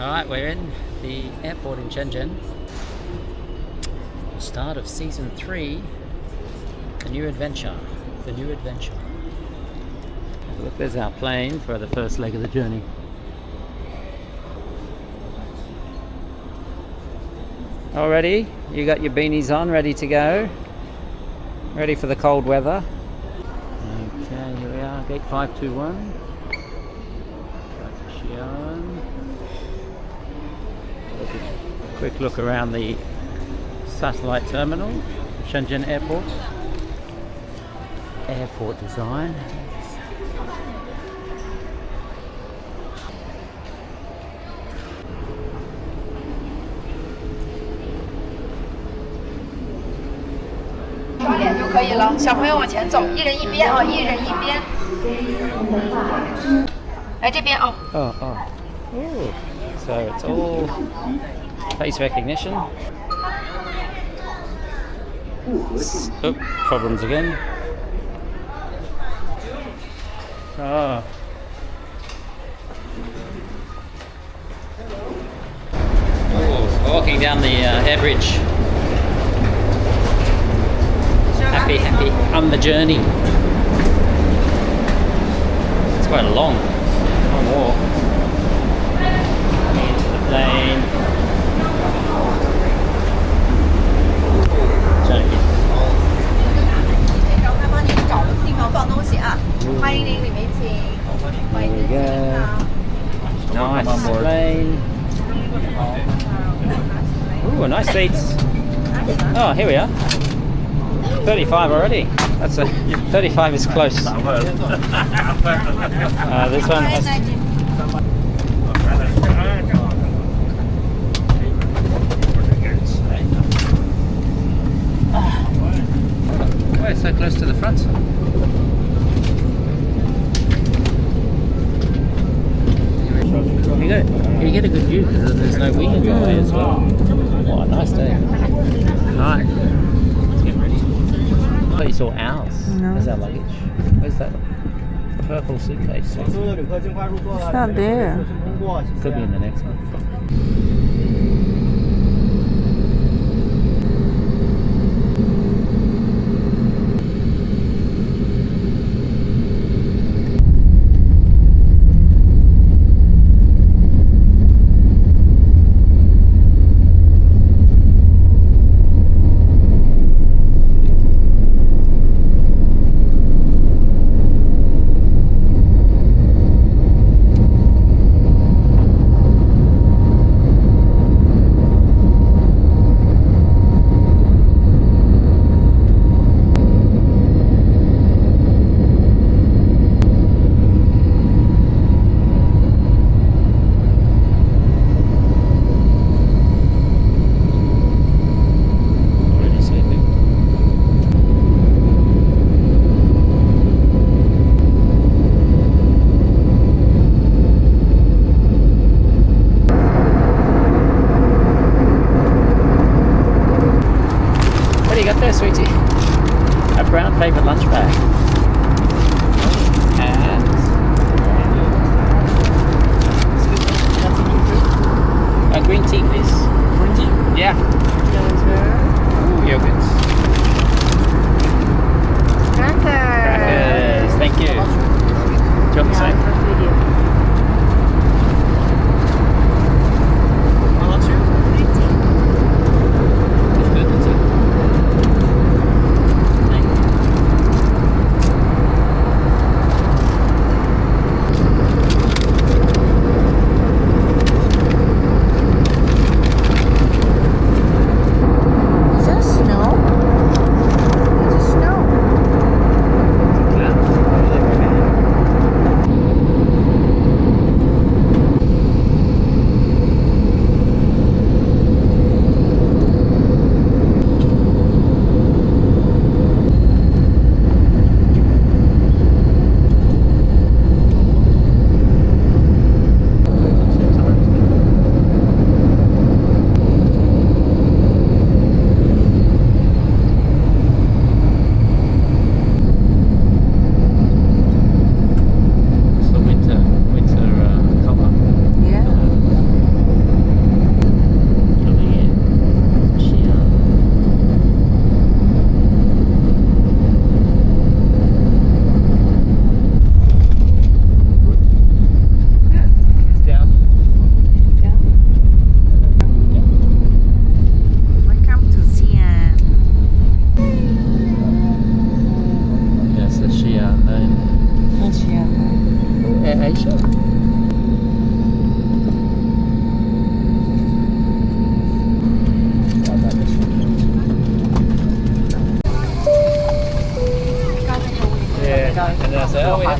Alright, we're in the airport in Shenzhen. The start of season 3, the new adventure. Look, there's our plane for the first leg of the journey. All ready? You got your beanies on, ready to go? Ready for the cold weather? Okay, here we are, gate 521. Xi'an. Quick look around the satellite terminal of Shenzhen Airport. Airport design. So it's all face recognition. Oh, problems again. Oh. Oh, walking down the air bridge. Happy on the journey. It's quite a long walk. Into the plane. Nice plane. Ooh, nice seats. Oh, here we are. 35 already. That's 35 is close. This one has. Oh, it's so close to the front. You get a good view because there's no wind in the way as well. What a nice day. Alright. Let's get ready. I thought you saw ours as our luggage. Where's that purple suitcase? It's not there. Could be in the next one.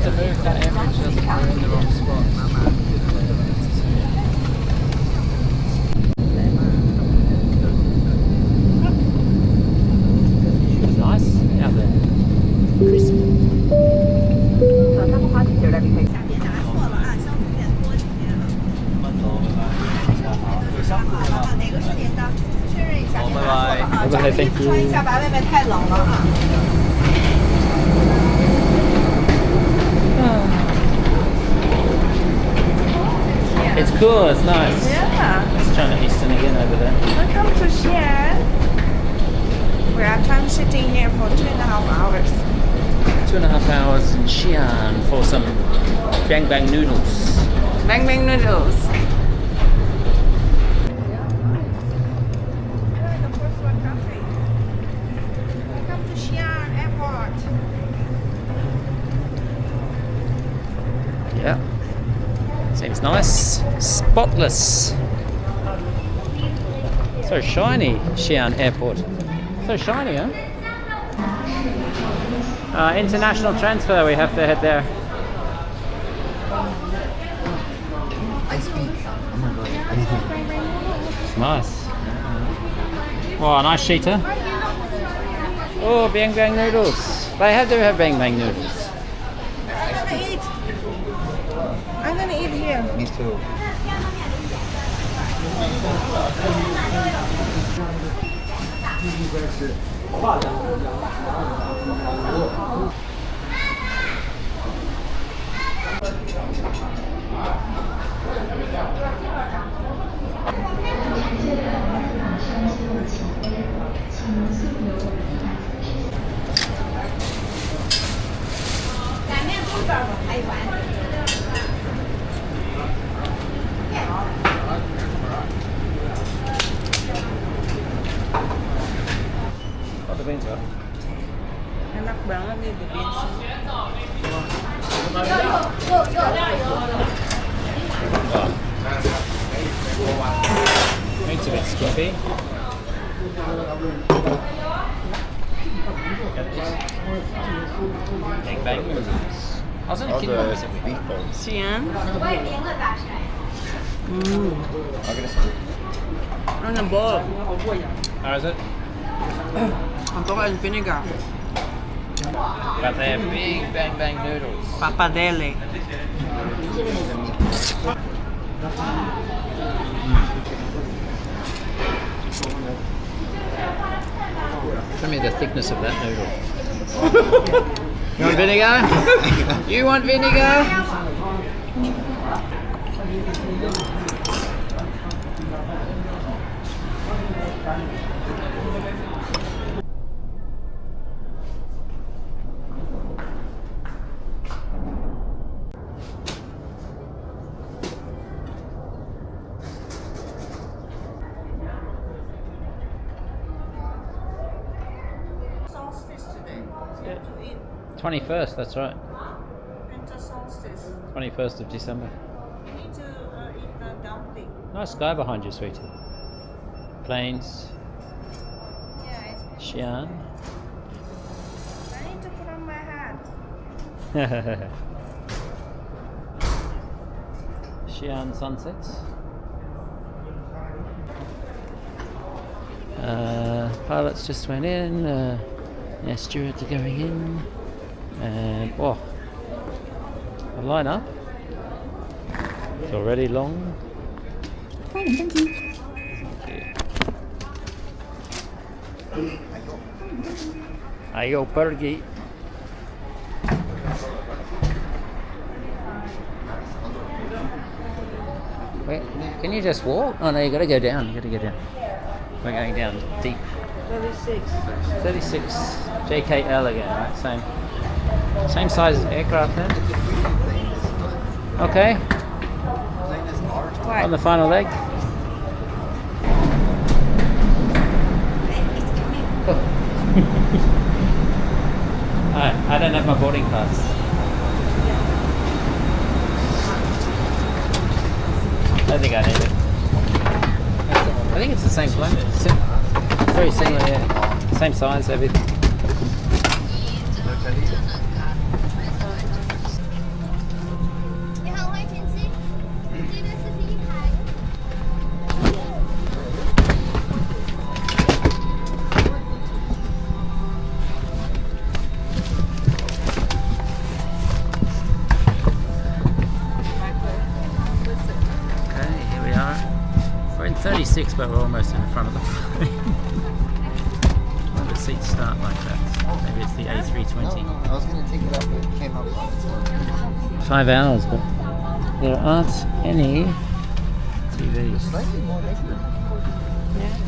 have to move that average, doesn't we're in the wrong spot. It's nice out there. Crisp. 拜拜。拜拜 thank you. 穿一下吧，外面太冷了啊。It's cool, it's nice. Yeah. It's China Eastern again over there. Welcome to Xi'an. We are time sitting here for 2.5 hours. 2.5 hours in Xi'an for some bang bang noodles. Bang bang noodles. Welcome to Xi'an Airport. Yeah. Seems nice. Spotless. So shiny, Xi'an Airport. So shiny, huh? International transfer, we have to head there. It's nice. Wow, a nice sheeter. Oh, bang bang noodles. They have to have bang bang noodles. I'm gonna eat here. Me too. What the beans are? Enak banget nih the beans. Meat's a bit skimpy. Bang bang noodles. I was only kidding when I said we beef balls. Xi'an. I'll get a spoon. On a bowl. How is it? On top is vinegar. But they're big bang bang noodles. Pappardelle. Show me the thickness of that noodle. You want vinegar? You want vinegar? Solstice today. Yeah. To eat 21st, that's right. winter solstice. 21st of December. You need to eat the dumpling. Nice sky behind you, sweetie. Plains, Yeah, it's Xi'an. I need to put on my hat. Xi'an sunsets. Pilots just went in. Yeah, stewards are going in. And oh, the line up. It's already long. Thank you. Ayo pergi. Wait, can you just walk? Oh no, you gotta go down. You gotta go down. We're going down deep. 36. 36 JKL again, right? Same size aircraft then. Okay. What? On the final leg. I don't have my boarding pass. I don't think I need it. I think it's the same plane. Very similar, yeah. Same size, everything. 36, but we're almost in front of the plane. Well, the seats start like that. Maybe it's the A320. No, I was going to take it up, but it came up on its own. 5 hours, but there aren't any TVs. Slightly more legroom.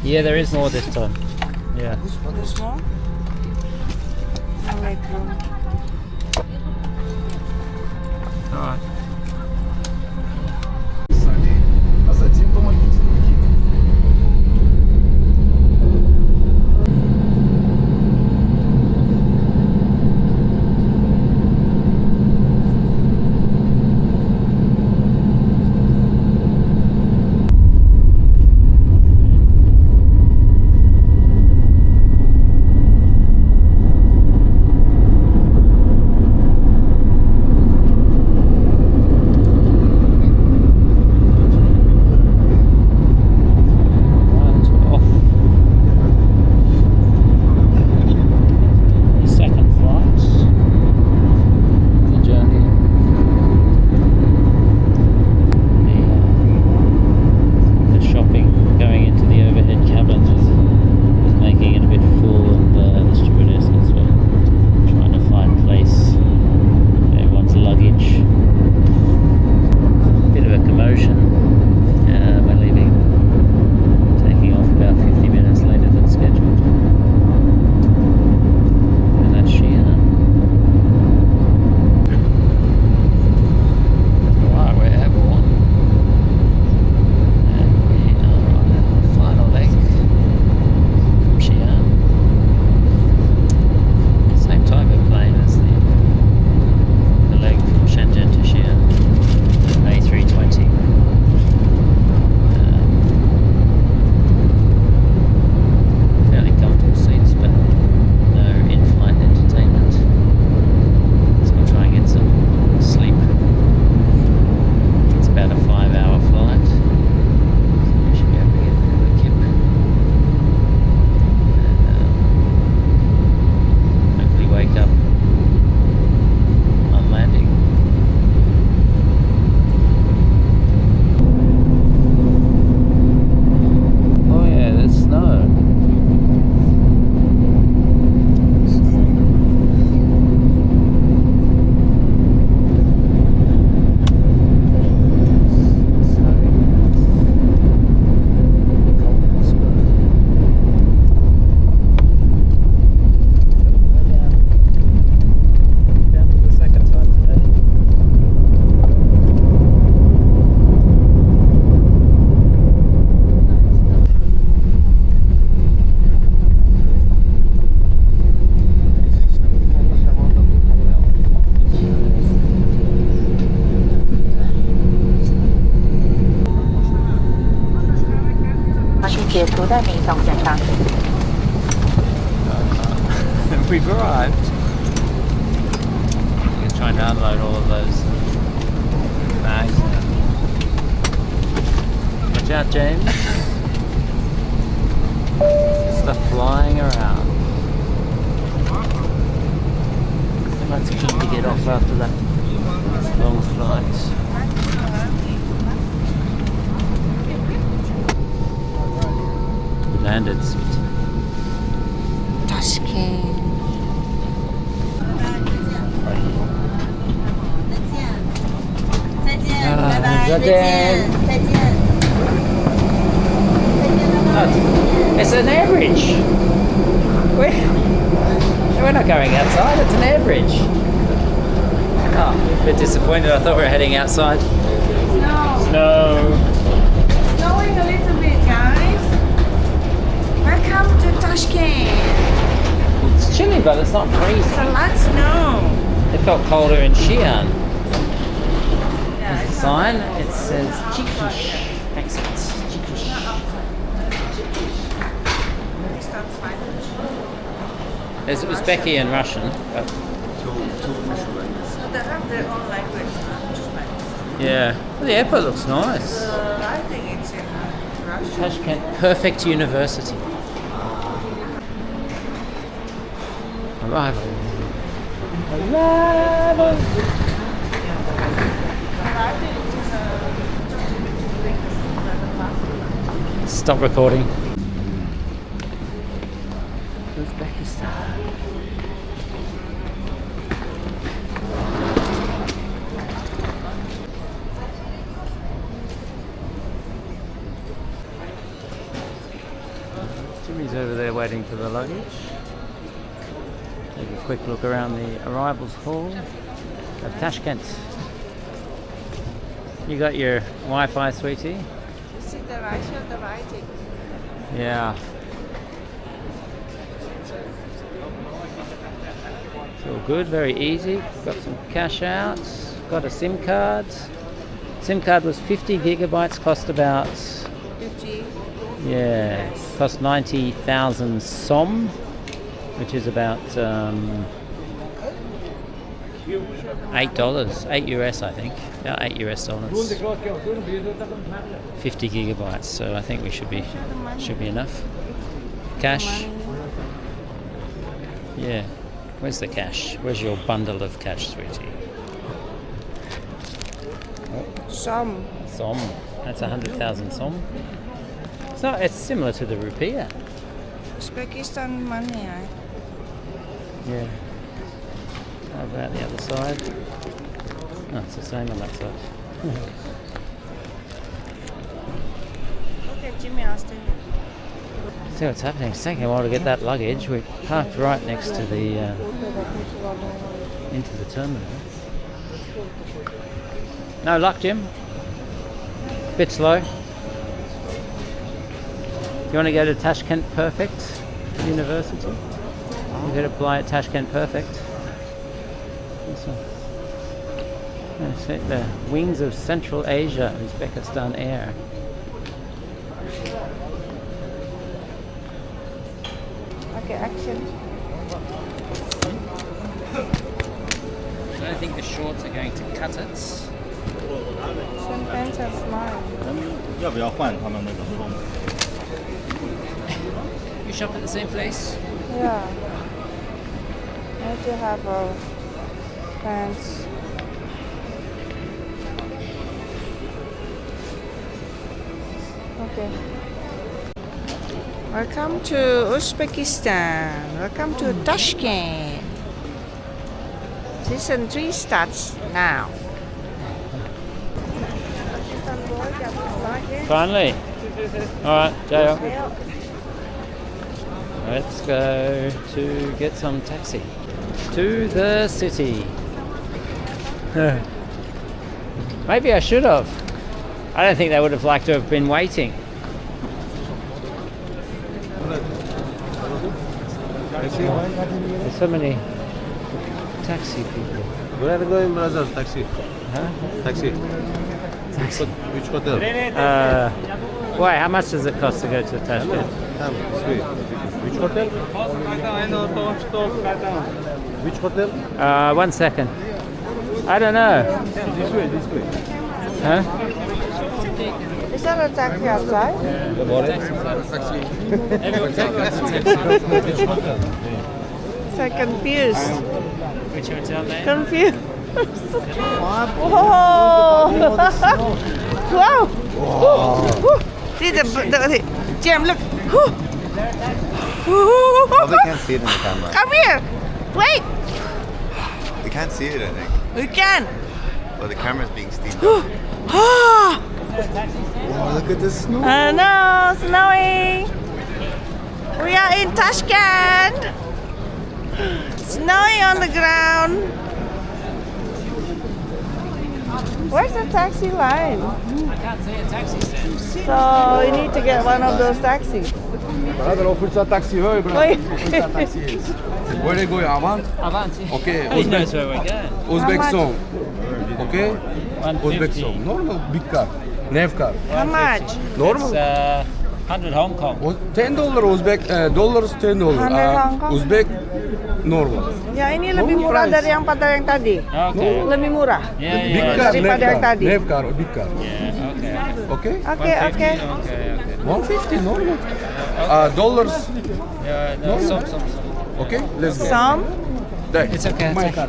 Yeah, there is more this time. Yeah. This one This is one? No legroom. Alright. А затем помогите другим. We've arrived. You can try and download all of those bags. Watch out, James. Stuff flying around. That's keen to get off after that long flight. We landed, sweet. Tashkent. It's an air bridge. We're not going outside, it's an air bridge. Oh, a bit disappointed. I thought we were heading outside. No. No. Snowing a little bit, guys. Welcome to Tashkent. It's chilly, but it's not freezing. It's a lot of snow. It felt colder in Xi'an. Yeah, There's a sign. It says Chikish. Exit. Chikish. There's Uzbeki and Russian. But So they have their own language, not just like this. yeah. Well, the airport looks nice. I think it's in Russia. Tashkent Perfect University. Arrival. Arrival. Stop recording. Uzbekistan. Jimmy's over there waiting for the luggage. Take a quick look around the arrivals hall of Tashkent. You got your Wi-Fi, sweetie? See the right or the writing? Yeah. It's all good, very easy. Got some cash out. Got a SIM card. SIM card was 50 gigabytes, cost about 50. yeah, cost 90,000 som, which is about $8, 8 US, I think. About $8 US. 50 gigabytes, so I think we should be enough. Cash. Yeah. Where's the cash? Where's your bundle of cash, sweetie? Some. Som. That's 100,000 som. It's similar to the rupiah. Uzbekistan money, right? Yeah. How about the other side? No, it's the same on that side. Okay, Jimmy, I'll stay. See what's happening. It's taking a while to get that luggage. We parked right next to the into the terminal. No luck, Jim. Bit slow. You want to go to Tashkent Perfect University? You could apply at Tashkent Perfect. This one. That's it, the Wings of Central Asia, Uzbekistan Air. Okay, action. I don't think the shorts are going to cut it. Some pants are small. 要不要换他们那个风？ You shop at the same place? Yeah. I have to have pants. Okay. Welcome to Uzbekistan. Welcome to Tashkent. Season 3 starts now. Finally. Alright, Jayo. Let's go to get some taxi to the city. Maybe I should have. I don't think they would have liked to have been waiting. There's so many taxi people. Where are you going, brother? Taxi. Huh? Taxi. Which hotel? Why? How much does it cost to go to Tashkent? Come, this way. Which hotel? Which hotel? 1 second. I don't know. This way, this way. Huh? Is that a taxi outside? So confused. Which hotel there? Confused. Whoa! Wow! See the Jam, look. Probably can't see it in the camera. Come here. Wait. We can't see it, I think. We can. But the camera's being steamed. Oh, Wow, look at the snow. no, snowing. We are in Tashkent. Snowing on the ground. Where's the taxi line? I can't see a taxi stand. So you need to get one of those taxis. Brother, offer taxi, hey, brother. Wait. Where they going, Avant? Avant. Okay, He knows where we're going. Uzbek How much? song. Okay? Uzbek 150. song. Normal, big car. Nev car. How much? Normal. It's 100 Hong Kong. $10 Uzbek, dollars $10. 100 Hong Kong? Uzbek, normal. Ya ini lebih Normal murah price. dari yang pada yang tadi. Okay. Lebih murah. Yeah, Big yeah. car, Daripada yang Nev car. tadi. Nev car, big car. Yeah, okay. Okay? Oke, oke. Okay. 150, normal. Dollars. Yeah, no, some. Okay, let's go. Some. There. It's okay. My car.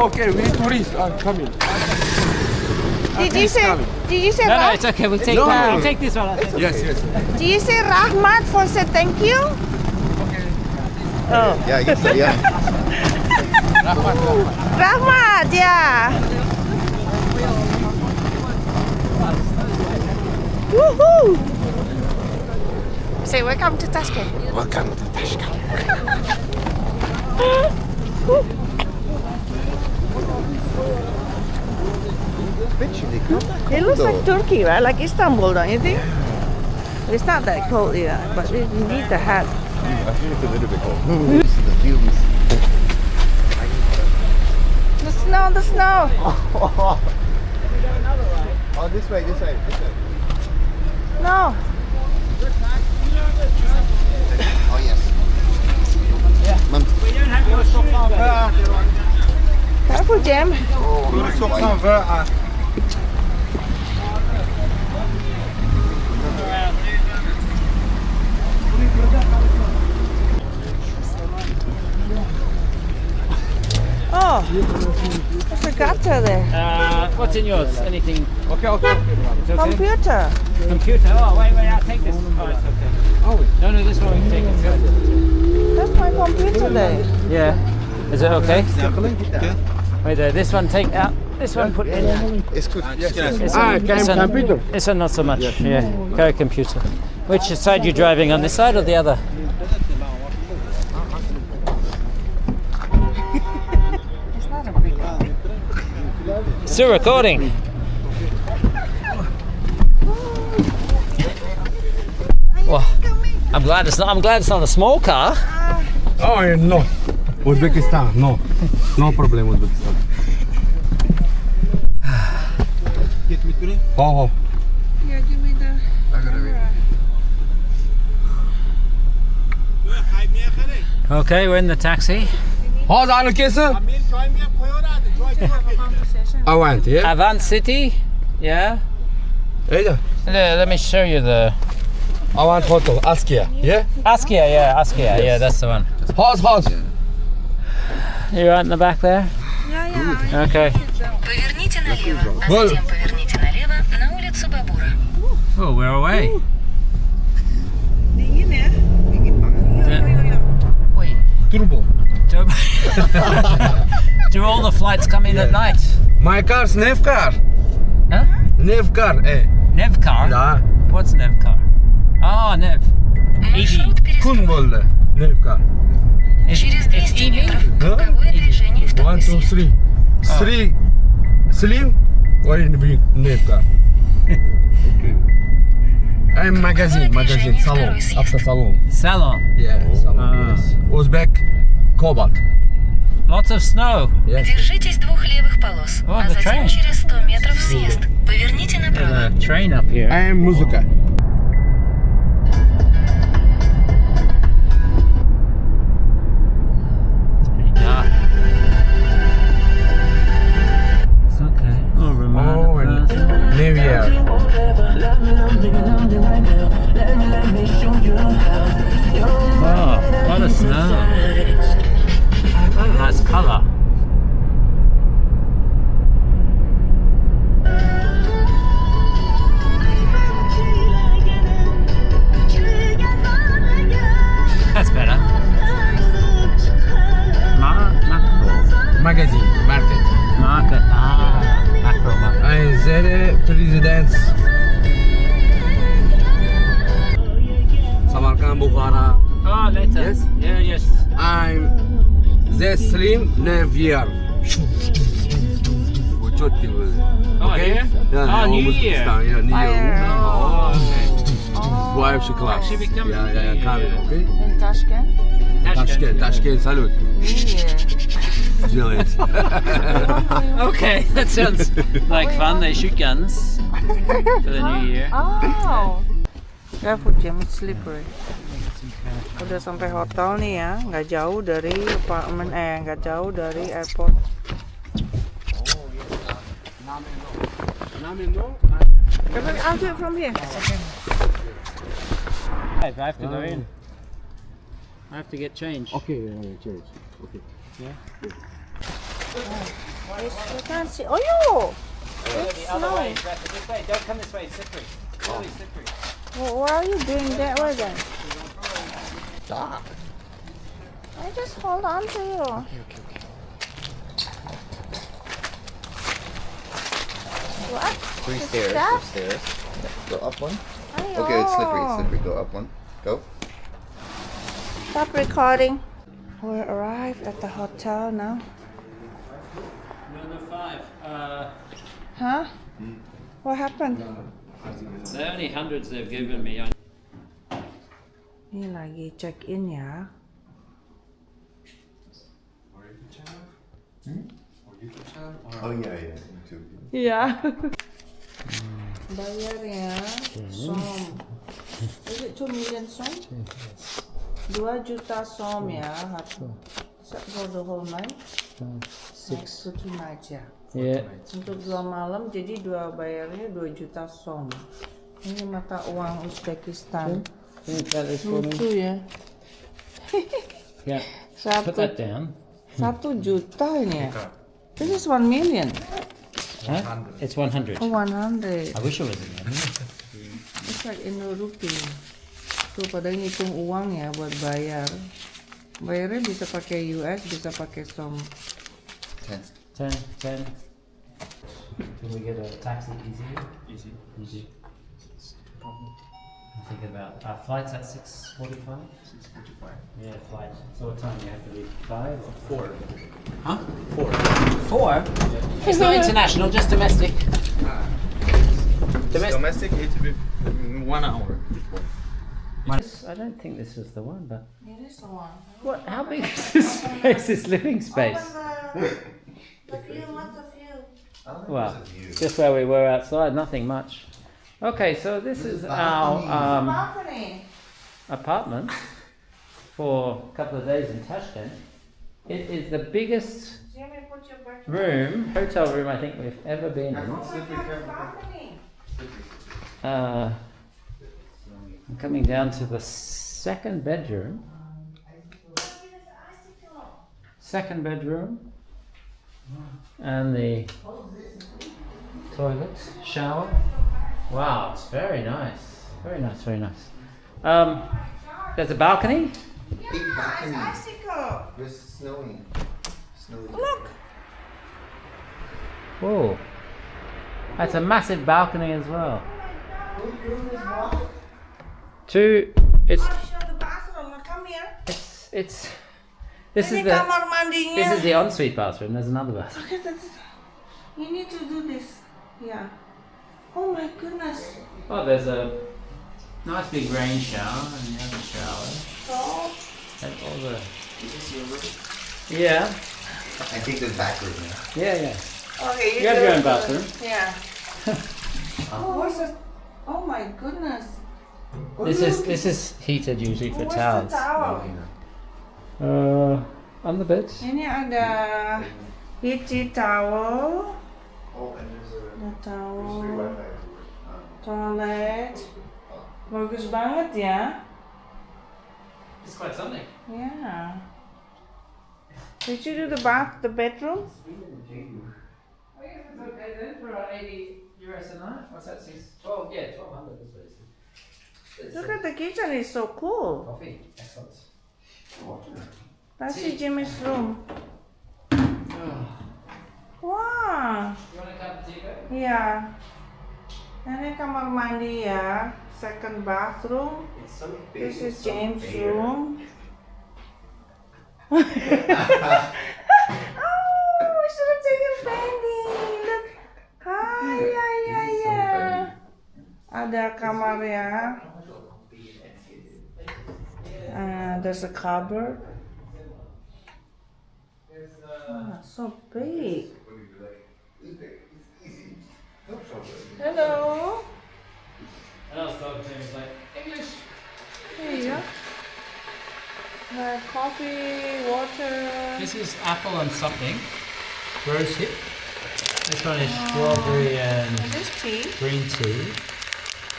Okay, we tourists are coming. Did you say? Did you say? No, Rah- it's okay. We'll take. No, no, We'll no. take this one. I think. Yes, yes. Did you say Rahmat for say thank you? Oh, Yeah, yeah. Rahmat, yeah. Woohoo! Say welcome to Tashkent. Welcome to Tashkent. Literally cool. It looks like Turkey, right? Like Istanbul, don't you think? It's not that cold either, but you need the hat. I think it's a little bit cold. This is the fumes. The snow, the snow. Oh, this way, this way, this way. No. Oh, yes. We don't have your stock farm. Careful, Jam. Oh, there's a gutter there. What's in yours? Anything? Okay, okay. It's okay. Computer. Computer. Oh, wait, I'll take this. Oh, it's okay. Oh, No, this one we can take it. That's my computer there. Yeah. Is it okay? Wait, this one take out. This one put in. It's good. This one, This one not so much. Yeah. Go computer. Which side you driving on? This side or the other? Still recording. Well, I'm glad it's not a small car. Oh, no. Uzbekistan, no. No problem, Uzbekistan. Oh, Here, give me the camera. Okay, we're in the taxi. how's allocation? I want, yeah? Avant City. Yeah. Yeah. Let me show you the I want hotel, Askia, yeah? Askia. Yeah, Askia. Yeah, that's the one. House. You right in the back there? Yeah. Okay. Поверните налево, а Well- затем поверните налево на улицу Бабура. Oh, we're away. Dingin ya? Wait. Turbo. Do all the flights come in at night? My car's Nev car. Huh? Nev car, Nev car? Da. What's Nev car? Oh, Nev. Маршрут Kun перестроен. bolde. Nev car. Через 200 метров Huh? круговое движение второй 1, 2, съезд. 3. 3 slim or in big Nev car. I'm magazine, salon, after salon. Salon. Yeah, salon, yes. Uzbek, cobalt. Lots of snow. Yes. Держитесь двух левых полос, Oh, а the затем train. через 100 метров съезд. Поверните направо. There's a train up here. I'm Muzuka. It's pretty dark. It's okay. Oh, Oh, and New Year. Oh, what a snow. What a nice colour. That's better. Magazine, market. Market. Mackerel market. I'm Zere President. Samarkand, Bukhara. Oh, later. Yes? Yeah, yes. I'm the Slim New Year. Oh, here? Yeah, Oh, New Year. Yeah, New Year. Oh, okay. Why should class? Actually become Yeah, New coming, Year. okay? In Tashkent? Tashkent, salute. New Year. Okay, that sounds like fun. They shoot guns for the new year. Oh. Careful, Jam, it's slippery. Udah sampai hotel nih ya, nggak jauh dari apartemen, nggak jauh dari airport. I'll do it from here. I have to go in. I have to get changed. Okay, change. Okay. You can't see. Oh, yo! The other way is better. This way. Don't come this way. It's slippery. It's always slippery. Well, why are you doing that way then? Stop. I just hold on to you. What? Three The stairs. steps? Three stairs. Go up one. Ayo. Okay, it's slippery. It's slippery. Go up one. Go. Stop recording. We arrived at the hotel now. Number 5. Huh? What happened? The only hundreds they've given me. Ini lagi check in ya. Oh yeah, yeah. YouTube. Iya. Bayarnya som. Is it 2 million som? 2 juta som ya. For the whole night? 6 for 2 nights ya. Yeah. Untuk 2 malam jadi bayarnya 2 juta som. Ini mata uang Uzbekistan. Lucu ya. Yeah. Put Satu, that down. 1 juta ini ya. This is 1 million. Huh? It's 100. Oh, 100. I wish it was a million. It's like Indo rupee. Tuh pada ngitung uang ya buat bayar. Bayarnya bisa pakai US, bisa pakai som. 10. 10. Can we get a taxi easier? Easy. I think about our flight's at 6:45. 6:45. Yeah, flight. So what time do you have to leave? 5 or 4. Huh? 4. 4? It's not international, just domestic. Domestic, it will be 1 hour before. I don't think this was the one, but It is the one. what? How big is this space? This living space? The view, what's the view? Well, just where we were outside, nothing much. Okay, so this is our Balcony. apartment for a couple of days in Tashkent. It is the biggest Jimmy, put your back. hotel room I think we've ever been in. Balcony. I'm coming down to the second bedroom. And the toilet, shower. Wow, it's very nice. Very nice. There's a balcony. Big balcony. Icicle. It's snowing. Snowy. Look. Whoa. That's a massive balcony as well. It's I'll show the bathroom. Now come here. this Ini is the kamar mandinya. this is the ensuite bathroom. There's another bathroom. You need to do this. Yeah. Oh my goodness. Oh, there's a nice big rain shower and you have a shower. So, And all the yeah. I think the back room. Yeah. okay, You have your own bathroom. Yeah. What's this? Oh my goodness. This is heated usually for What's towels. the towel? On the bed. Ini ada heated towel. Oh, and there's Ada a towel. Toilet. Bagus banget ya. It's quite something. Yeah. Did you do the bedroom? I guess it's okay then for €80 a night. What's that? 12? Yeah, 1,200 is what it is. Look at the kitchen, it's so cool. Coffee, excellent. That's Jimmy's room. Wow. You want a cup of tea, babe? Yeah. Ini kamar mandi ya. Second bathroom. It's so big. This is it's so James' bare. room. Oh, we should have taken Bendy. Look. Hi, yeah. Ada kamar ya. There's a cupboard. So big. Hello. And I was talking to him, he's like, English. There you go. Coffee, water. This is apple and something. Rose hip. This one is strawberry and Is this tea? green tea.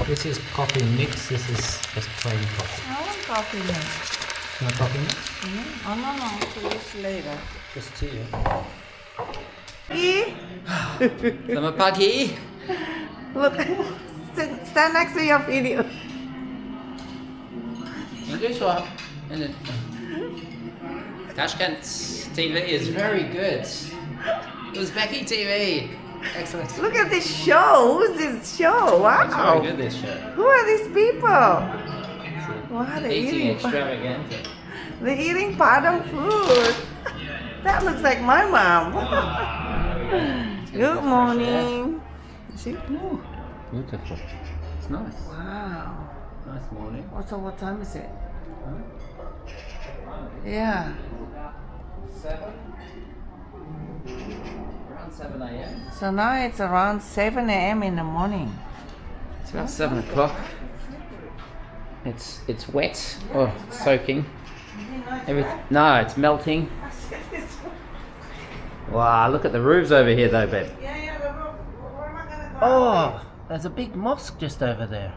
This is coffee mix. This is just plain coffee. I want coffee mix. No coffee mix? Oh no, to use later. Just tea. Yeah? Selamat pagi. Look, stand next to your video. English or Tashkent TV is very good. Uzbeki TV. Excellent. Look at this show. Who's this show? It's very Wow. good, this show. Who are these people? Wow, they're Eating eating. extravaganza. They're eating Padang food. That looks like my mom. Good morning. See? Ooh, Beautiful. It's nice. wow. Nice morning. So what time is it? Yeah. 7? Around 7 a.m. So now it's around 7 a.m. in the morning. It's about 7 o'clock. It's wet. Oh, it's soaking. No, it's melting. Wow, look at the roofs over here though, babe. Yeah, the roof. We're not gonna go. Oh, there's a big mosque just over there.